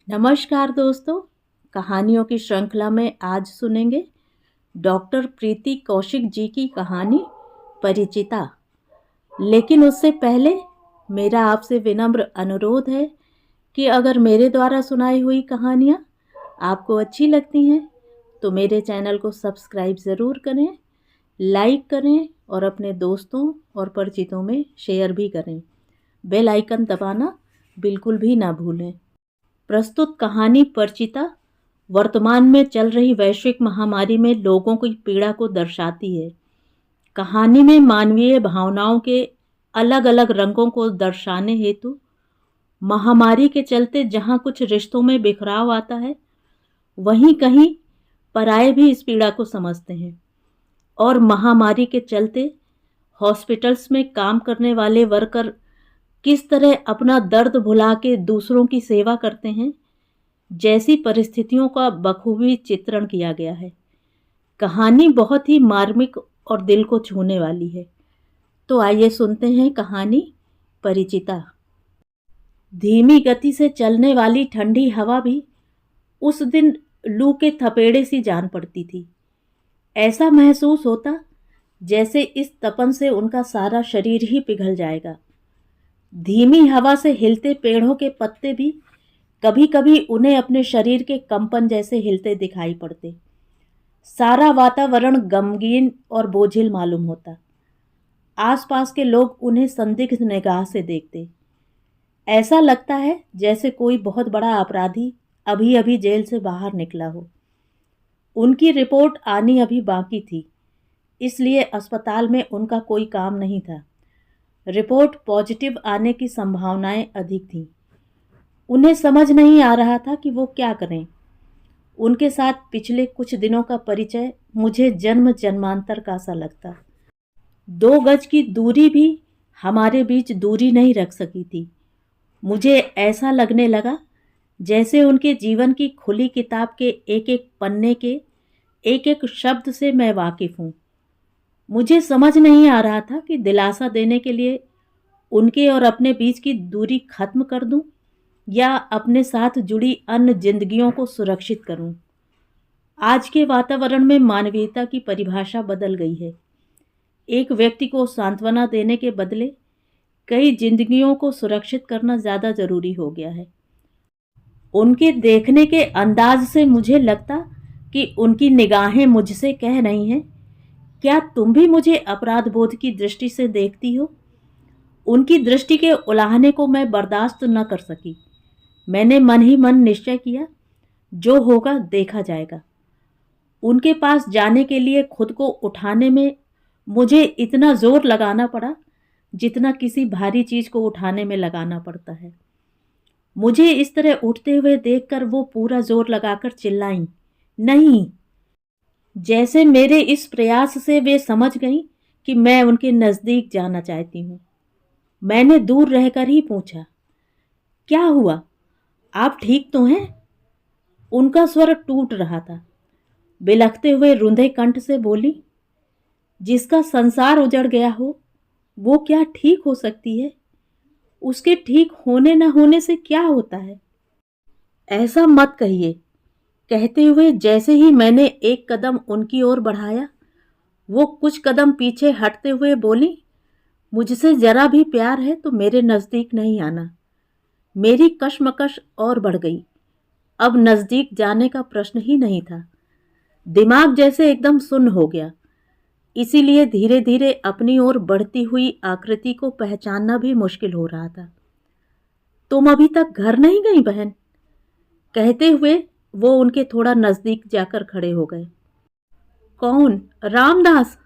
नमस्कार दोस्तों, कहानियों की श्रृंखला में आज सुनेंगे डॉक्टर प्रीति कौशिक जी की कहानी परिचिता। लेकिन उससे पहले मेरा आपसे विनम्र अनुरोध है कि अगर मेरे द्वारा सुनाई हुई कहानियाँ आपको अच्छी लगती हैं तो मेरे चैनल को सब्सक्राइब ज़रूर करें, लाइक करें और अपने दोस्तों और परिचितों में शेयर भी करें। बेल आइकन दबाना बिल्कुल भी ना भूलें। प्रस्तुत कहानी परिचिता वर्तमान में चल रही वैश्विक महामारी में लोगों की पीड़ा को दर्शाती है। कहानी में मानवीय भावनाओं के अलग अलग रंगों को दर्शाने हेतु महामारी के चलते जहां कुछ रिश्तों में बिखराव आता है, वहीं कहीं पराये भी इस पीड़ा को समझते हैं और महामारी के चलते हॉस्पिटल्स में काम करने वाले वर्कर किस तरह अपना दर्द भुला के दूसरों की सेवा करते हैं, जैसी परिस्थितियों का बखूबी चित्रण किया गया है। कहानी बहुत ही मार्मिक और दिल को छूने वाली है। तो आइए सुनते हैं कहानी परिचिता। धीमी गति से चलने वाली ठंडी हवा भी उस दिन लू के थपेड़े सी जान पड़ती थी। ऐसा महसूस होता जैसे इस तपन से उनका सारा शरीर ही पिघल जाएगा। धीमी हवा से हिलते पेड़ों के पत्ते भी कभी कभी उन्हें अपने शरीर के कंपन जैसे हिलते दिखाई पड़ते। सारा वातावरण गमगीन और बोझिल मालूम होता। आसपास के लोग उन्हें संदिग्ध निगाह से देखते। ऐसा लगता है जैसे कोई बहुत बड़ा अपराधी अभी अभी जेल से बाहर निकला हो। उनकी रिपोर्ट आनी अभी बाकी थी, इसलिए अस्पताल में उनका कोई काम नहीं था। रिपोर्ट पॉजिटिव आने की संभावनाएं अधिक थीं। उन्हें समझ नहीं आ रहा था कि वो क्या करें। उनके साथ पिछले कुछ दिनों का परिचय मुझे जन्म जन्मांतर का सा लगता। 2 गज की दूरी भी हमारे बीच दूरी नहीं रख सकी थी। मुझे ऐसा लगने लगा जैसे उनके जीवन की खुली किताब के एक एक पन्ने के एक एक शब्द से मैं वाकिफ हूँ। मुझे समझ नहीं आ रहा था कि दिलासा देने के लिए उनके और अपने बीच की दूरी खत्म कर दूं या अपने साथ जुड़ी अन्य जिंदगियों को सुरक्षित करूं। आज के वातावरण में मानवीयता की परिभाषा बदल गई है। एक व्यक्ति को सांत्वना देने के बदले कई जिंदगियों को सुरक्षित करना ज़्यादा ज़रूरी हो गया है। उनके देखने के अंदाज से मुझे लगता कि उनकी निगाहें मुझसे कह रही हैं, क्या तुम भी मुझे अपराध बोध की दृष्टि से देखती हो? उनकी दृष्टि के उलाहने को मैं बर्दाश्त न कर सकी। मैंने मन ही मन निश्चय किया, जो होगा देखा जाएगा। उनके पास जाने के लिए खुद को उठाने में मुझे इतना जोर लगाना पड़ा जितना किसी भारी चीज को उठाने में लगाना पड़ता है। मुझे इस तरह उठते हुए देखकर वो पूरा जोर लगाकर चिल्लाईं, नहीं। जैसे मेरे इस प्रयास से वे समझ गईं कि मैं उनके नज़दीक जाना चाहती हूँ। मैंने दूर रहकर ही पूछा, क्या हुआ? आप ठीक तो हैं? उनका स्वर टूट रहा था। बिलखते हुए रुंधे कंठ से बोली, जिसका संसार उजड़ गया हो वो क्या ठीक हो सकती है? उसके ठीक होने न होने से क्या होता है? ऐसा मत कहिए। कहते हुए जैसे ही मैंने एक कदम उनकी ओर बढ़ाया, वो कुछ कदम पीछे हटते हुए बोली, मुझसे जरा भी प्यार है तो मेरे नज़दीक नहीं आना। मेरी कशमकश और बढ़ गई। अब नज़दीक जाने का प्रश्न ही नहीं था। दिमाग जैसे एकदम सुन्न हो गया। इसीलिए धीरे धीरे अपनी ओर बढ़ती हुई आकृति को पहचानना भी मुश्किल हो रहा था। तुम अभी तक घर नहीं गई बहन? कहते हुए वो उनके थोड़ा नज़दीक जाकर खड़े हो गए। कौन? रामदास?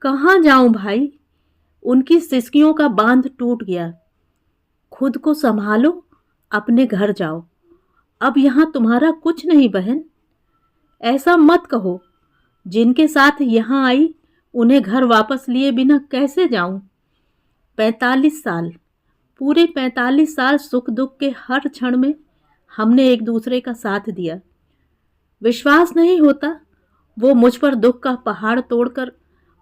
कहाँ जाऊं भाई? उनकी सिसकियों का बांध टूट गया। खुद को संभालो, अपने घर जाओ। अब यहाँ तुम्हारा कुछ नहीं बहन। ऐसा मत कहो। जिनके साथ यहाँ आई उन्हें घर वापस लिए बिना कैसे जाऊं? 45 साल, पूरे 45 साल सुख दुख के हर क्षण में हमने एक दूसरे का साथ दिया। विश्वास नहीं होता वो मुझ पर दुख का पहाड़ तोड़कर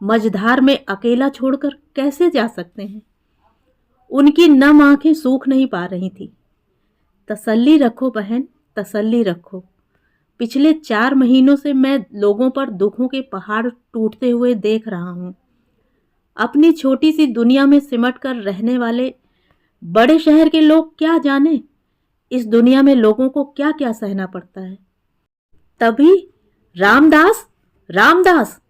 मझधार में अकेला छोड़कर कैसे जा सकते हैं? उनकी नम आंखें सूख नहीं पा रही थी। तसल्ली रखो बहन, तसल्ली रखो। पिछले 4 महीनों से मैं लोगों पर दुखों के पहाड़ टूटते हुए देख रहा हूँ। अपनी छोटी सी दुनिया में सिमट कर रहने वाले बड़े शहर के लोग क्या जाने इस दुनिया में लोगों को क्या क्या सहना पड़ता है। तभी रामदास, रामदास,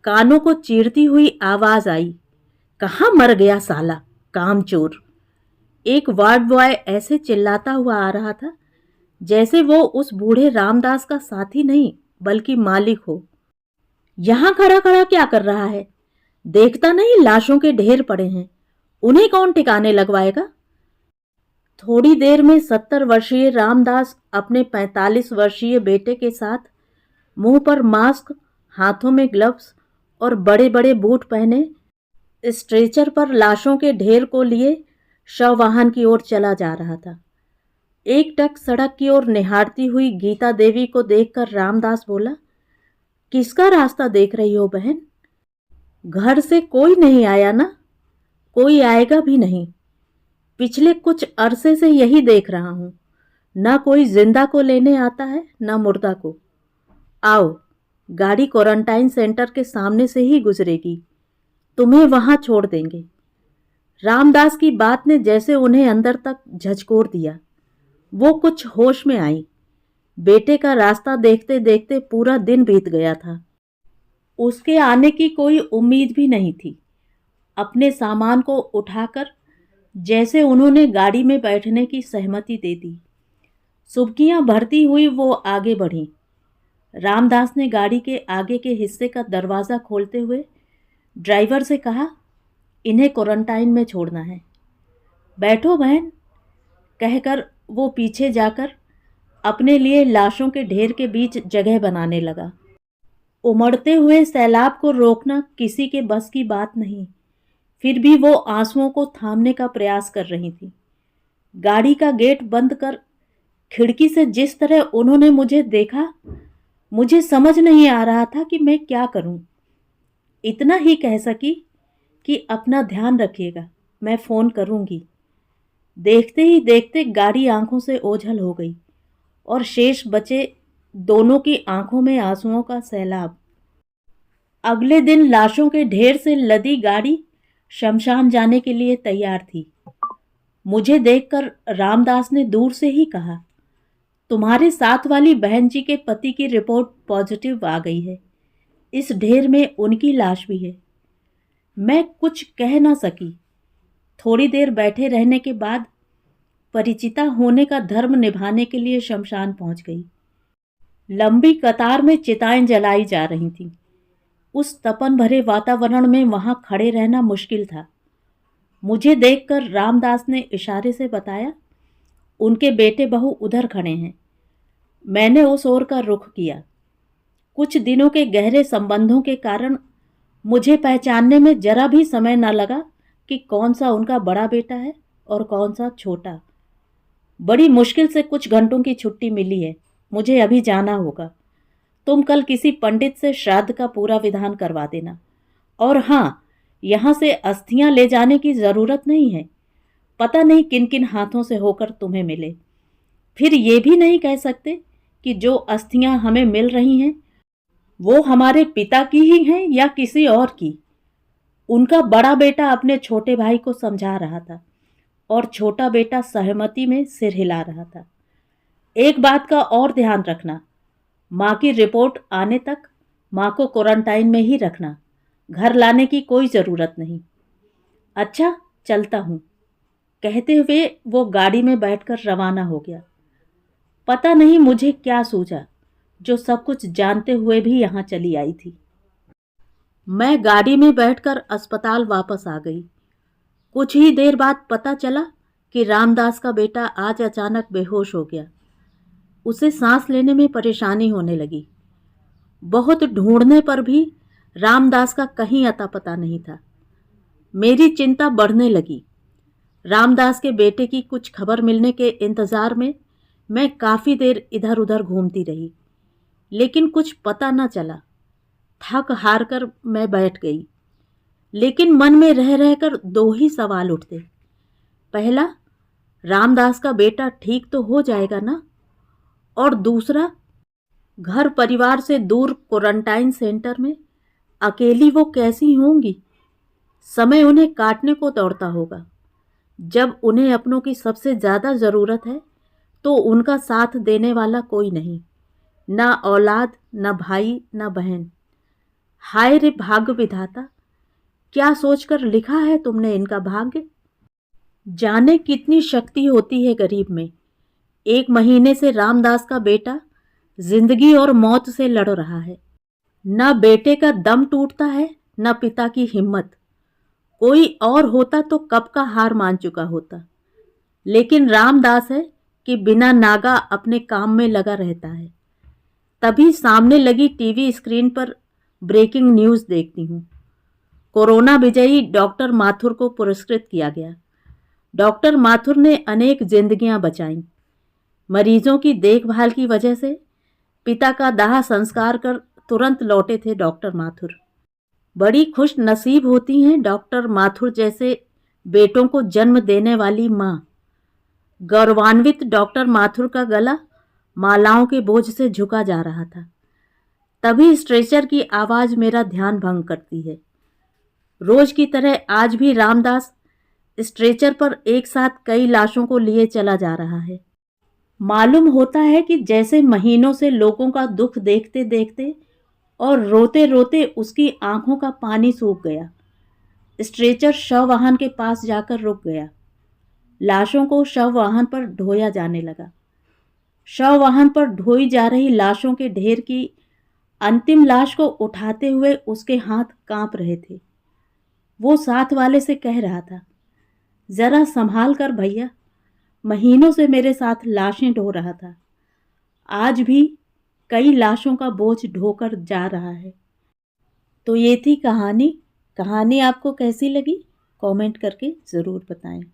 कानों को चीरती हुई आवाज आई। कहाँ मर गया साला कामचोर। एक वार्ड बॉय ऐसे चिल्लाता हुआ आ रहा था जैसे वो उस बूढ़े रामदास का साथी नहीं बल्कि मालिक हो। यहां खड़ा खड़ा क्या कर रहा है? देखता नहीं लाशों के ढेर पड़े हैं, उन्हें कौन ठिकाने लगवाएगा? थोड़ी देर में 70 वर्षीय रामदास अपने 45 वर्षीय बेटे के साथ मुंह पर मास्क, हाथों में ग्लव्स और बड़े बड़े बूट पहने स्ट्रेचर पर लाशों के ढेर को लिए शव वाहन की ओर चला जा रहा था। एक टक सड़क की ओर निहारती हुई गीता देवी को देखकर रामदास बोला, किसका रास्ता देख रही हो बहन? घर से कोई नहीं आया ना? कोई आएगा भी नहीं। पिछले कुछ अरसे से यही देख रहा हूं। ना कोई जिंदा को लेने आता है ना मुर्दा को। आओ, गाड़ी क्वारंटाइन सेंटर के सामने से ही गुजरेगी, तुम्हें वहां छोड़ देंगे। रामदास की बात ने जैसे उन्हें अंदर तक झकझोर दिया। वो कुछ होश में आई। बेटे का रास्ता देखते देखते पूरा दिन बीत गया था। उसके आने की कोई उम्मीद भी नहीं थी। अपने सामान को उठाकर जैसे उन्होंने गाड़ी में बैठने की सहमति दे दी। सुबकियां भरती हुई वो आगे बढ़ी। रामदास ने गाड़ी के आगे के हिस्से का दरवाज़ा खोलते हुए ड्राइवर से कहा, इन्हें क्वारंटाइन में छोड़ना है। बैठो बहन, कहकर वो पीछे जाकर अपने लिए लाशों के ढेर के बीच जगह बनाने लगा। उमड़ते हुए सैलाब को रोकना किसी के बस की बात नहीं, फिर भी वो आंसुओं को थामने का प्रयास कर रही थी। गाड़ी का गेट बंद कर खिड़की से जिस तरह उन्होंने मुझे देखा, मुझे समझ नहीं आ रहा था कि मैं क्या करूं। इतना ही कह सकी कि अपना ध्यान रखिएगा, मैं फ़ोन करूंगी। देखते ही देखते गाड़ी आंखों से ओझल हो गई और शेष बचे दोनों की आंखों में आंसुओं का सैलाब। अगले दिन लाशों के ढेर से लदी गाड़ी शमशान जाने के लिए तैयार थी। मुझे देखकर रामदास ने दूर से ही कहा, तुम्हारे साथ वाली बहन जी के पति की रिपोर्ट पॉजिटिव आ गई है। इस ढेर में उनकी लाश भी है। मैं कुछ कह ना सकी। थोड़ी देर बैठे रहने के बाद परिचिता होने का धर्म निभाने के लिए शमशान पहुंच गई। लंबी कतार में चिताएं जलाई जा रही थीं। उस तपन भरे वातावरण में वहां खड़े रहना मुश्किल था। मुझे देखकर रामदास ने इशारे से बताया, उनके बेटे बहू उधर खड़े हैं। मैंने उस ओर का रुख किया। कुछ दिनों के गहरे संबंधों के कारण मुझे पहचानने में जरा भी समय न लगा कि कौन सा उनका बड़ा बेटा है और कौन सा छोटा। बड़ी मुश्किल से कुछ घंटों की छुट्टी मिली है। मुझे अभी जाना होगा। तुम कल किसी पंडित से श्राद्ध का पूरा विधान करवा देना। और हाँ, यहाँ से अस्थियां ले जाने की ज़रूरत नहीं है। पता नहीं किन किन हाथों से होकर तुम्हें मिले। फिर ये भी नहीं कह सकते कि जो अस्थियां हमें मिल रही हैं वो हमारे पिता की ही हैं या किसी और की। उनका बड़ा बेटा अपने छोटे भाई को समझा रहा था और छोटा बेटा सहमति में सिर हिला रहा था। एक बात का और ध्यान रखना, माँ की रिपोर्ट आने तक माँ को क्वारंटाइन में ही रखना। घर लाने की कोई ज़रूरत नहीं। अच्छा, चलता हूँ, कहते हुए वो गाड़ी में बैठकर रवाना हो गया। पता नहीं मुझे क्या सूझा जो सब कुछ जानते हुए भी यहाँ चली आई थी। मैं गाड़ी में बैठकर अस्पताल वापस आ गई। कुछ ही देर बाद पता चला कि रामदास का बेटा आज अचानक बेहोश हो गया। उसे सांस लेने में परेशानी होने लगी। बहुत ढूंढने पर भी रामदास का कहीं अता पता नहीं था। मेरी चिंता बढ़ने लगी। रामदास के बेटे की कुछ खबर मिलने के इंतज़ार में मैं काफ़ी देर इधर उधर घूमती रही, लेकिन कुछ पता न चला। थक हार कर मैं बैठ गई, लेकिन मन में रह रहकर दो ही सवाल उठते। पहला, रामदास का बेटा ठीक तो हो जाएगा ना? और दूसरा घर परिवार से दूर क्वारंटाइन सेंटर में अकेली वो कैसी होंगी। समय उन्हें काटने को दौड़ता होगा। जब उन्हें अपनों की सबसे ज़्यादा ज़रूरत है तो उनका साथ देने वाला कोई नहीं, ना औलाद, ना भाई, ना बहन। हाय रे भाग्य विधाता, क्या सोचकर लिखा है तुमने इनका भाग्य। जाने कितनी शक्ति होती है गरीब में। 1 महीने से रामदास का बेटा जिंदगी और मौत से लड़ रहा है। न बेटे का दम टूटता है, न पिता की हिम्मत। कोई और होता तो कब का हार मान चुका होता, लेकिन रामदास है कि बिना नागा अपने काम में लगा रहता है। तभी सामने लगी टीवी स्क्रीन पर ब्रेकिंग न्यूज़ देखती हूँ। कोरोना विजयी डॉक्टर माथुर को पुरस्कृत किया गया। डॉक्टर माथुर ने अनेक जिंदगियां बचाईं। मरीजों की देखभाल की वजह से पिता का दाह संस्कार कर तुरंत लौटे थे डॉक्टर माथुर। बड़ी खुश नसीब होती हैं डॉक्टर माथुर जैसे बेटों को जन्म देने वाली माँ। गौरवान्वित डॉक्टर माथुर का गला मालाओं के बोझ से झुका जा रहा था। तभी स्ट्रेचर की आवाज़ मेरा ध्यान भंग करती है। रोज की तरह आज भी रामदास स्ट्रेचर पर एक साथ कई लाशों को लिए चला जा रहा है। मालूम होता है कि जैसे महीनों से लोगों का दुख देखते देखते और रोते रोते उसकी आंखों का पानी सूख गया। स्ट्रेचर शव वाहन के पास जाकर रुक गया। लाशों को शव वाहन पर ढोया जाने लगा। शव वाहन पर ढोई जा रही लाशों के ढेर की अंतिम लाश को उठाते हुए उसके हाथ कांप रहे थे। वो साथ वाले से कह रहा था, जरा संभाल कर भैया, महीनों से मेरे साथ लाशें ढो रहा था, आज भी कई लाशों का बोझ ढोकर जा रहा है। तो ये थी कहानी। कहानी आपको कैसी लगी कमेंट करके ज़रूर बताएं।